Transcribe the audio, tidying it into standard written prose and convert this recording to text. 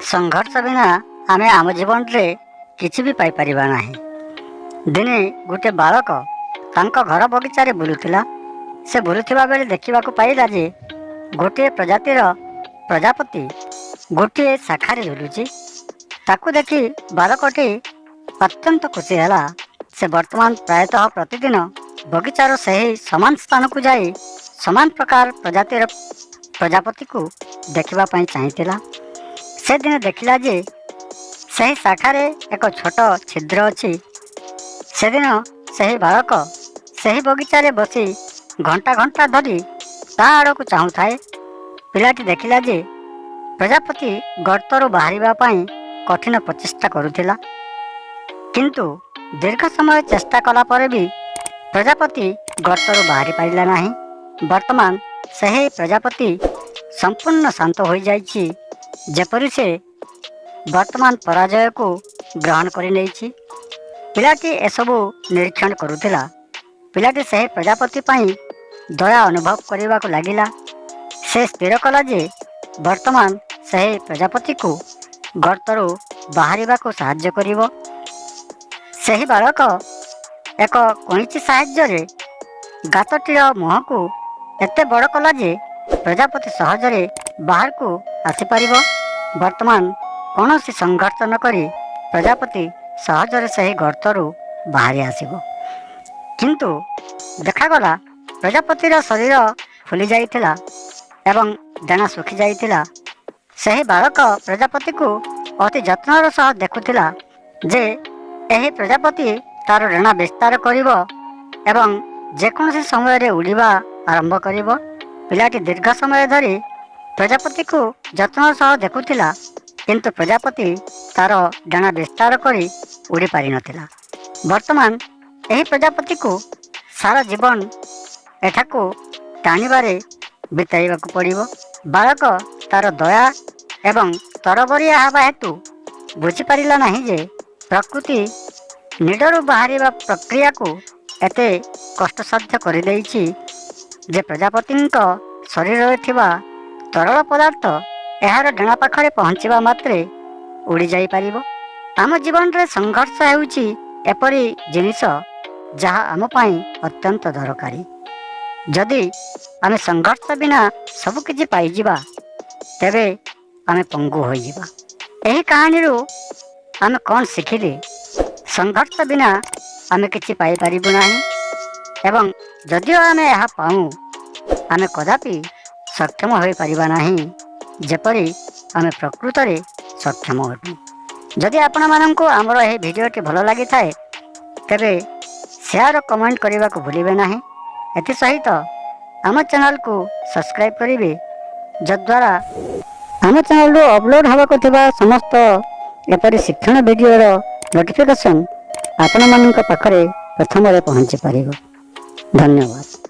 संघर्ष बिना आम आम जीवन रे किसी भी पाई परिबा नाही। दिने गोटे बालक तांको घर बगीचारे बुलुथिला। से बुलुथिबा बेले देखिबाकू पाइला जे गोटे प्रजातिर प्रजापति गोटे शाखारे झुलुची। ताकू देखि बालकटी अत्यंत खुशी हैला। से वर्तमान प्रायतः प्रतिदिन बगीचार सही समान स्थान को जाई समान प्रकार प्रजातिर प्रजापति को देखिबा पई चाहिथिला। से दिन देखिला जे सही शाखारे एक छोट छिद्र अच्छी। से दिन सही बालक सही बगीचारे बसी घंटा घंटा धरी ता आड़ को चाहू थाए। पिलाटी देखिला जे प्रजापति गर्तरू बाहरिबा पई कठिन प्रचेष्टा करुथिला, किंतु दीर्घ समय चेष्टा कला पर भी प्रजापति गर्तरू बाहरी पारिला नाही। वर्तमान सही प्रजापति संपूर्ण शांत हो जाइछि, जेपरि से वर्तमान पराजय को ग्रहण करि नेछि। पिलाटी एसबु निरीक्षण करुथिला। पिलाटी सही प्रजापति पई दया अनुभव करने को लगिला। से स्थिर कला जे वर्तमान सही प्रजापति को गर्तरू बाहरिबा को साहाय्य करिवो। सही बालक एक कईची साहाय्य रे गातटीर मुह को एते बड़ कला जे प्रजापति सहजरे बाहर को आसी परिबो। वर्तमान कौन सी संघर्ष न करी प्रजापति सहजरे सही गर्तरू बाहरी आसिबो। किंतु देखागला प्रजापतिर शरीर फुली जाइथिला एवं डेना सुखी जाइथिला। सही बालक प्रजापति को अति जत्नर सह देखुथिला जे एही प्रजापति तार डेना विस्तार करिवो एवं जेकोसी समय रे उड़िबा आरंभ करिवो। पिलाटी दीर्घ समय धरी प्रजापति को जत्नर सह देखुथिला, किंतु प्रजापति तार डेना विस्तार करी उड़ी पारि नथिला। वर्तमान एही प्रजापति को सारा जीवन एठाको टाणीबारे बिताइबाकू पड़िबो। बालक तार दया एवं तरबरिया हवा हेतु बुझी पारिला नाही जे प्रकृति निडरू बाहरिबा प्रक्रिया को एते कष्टसाध्य कर देइछि जे प्रजापतिंक शरीर रे थिबा तरल पदार्थ एहार डेना पाखरे पहुँचवा मात्रे उड़ी जाई पारिबो। आम जीवन रे संघर्ष हेउछि एपरि जिनिस जहा आम पई अत्यंत दरकारी। जदि आमे संघर्ष बिना सब किछि पाई जिबा तेबे आमे पंगु होई जिबा। एही कहानी रो आमे कोन सिखिले? संघर्ष बिना आमे किछि पाई पारिबु नाही एवं जदिओ आमे एहा पाऊ आमे कदापि सक्षम होई पारिबा नाही जेपरि आमे प्रकृत रे सक्षम होबु। जदि आपण माननको हमरो एही भिडियोटी भलो लागि थाए तेबे शेयर और कमेंट करने को भूलिबे नाही। एथि सहित आम चैनल को सब्सक्राइब करिवे, जद्वारा आम चैनल रो अपलोड होबा को थिबा समस्त एपरि शिक्षण वीडियो रो नोटिफिकेशन आपण माननक पाखरे प्रथम रे पहुंची पारिबो। धन्यवाद।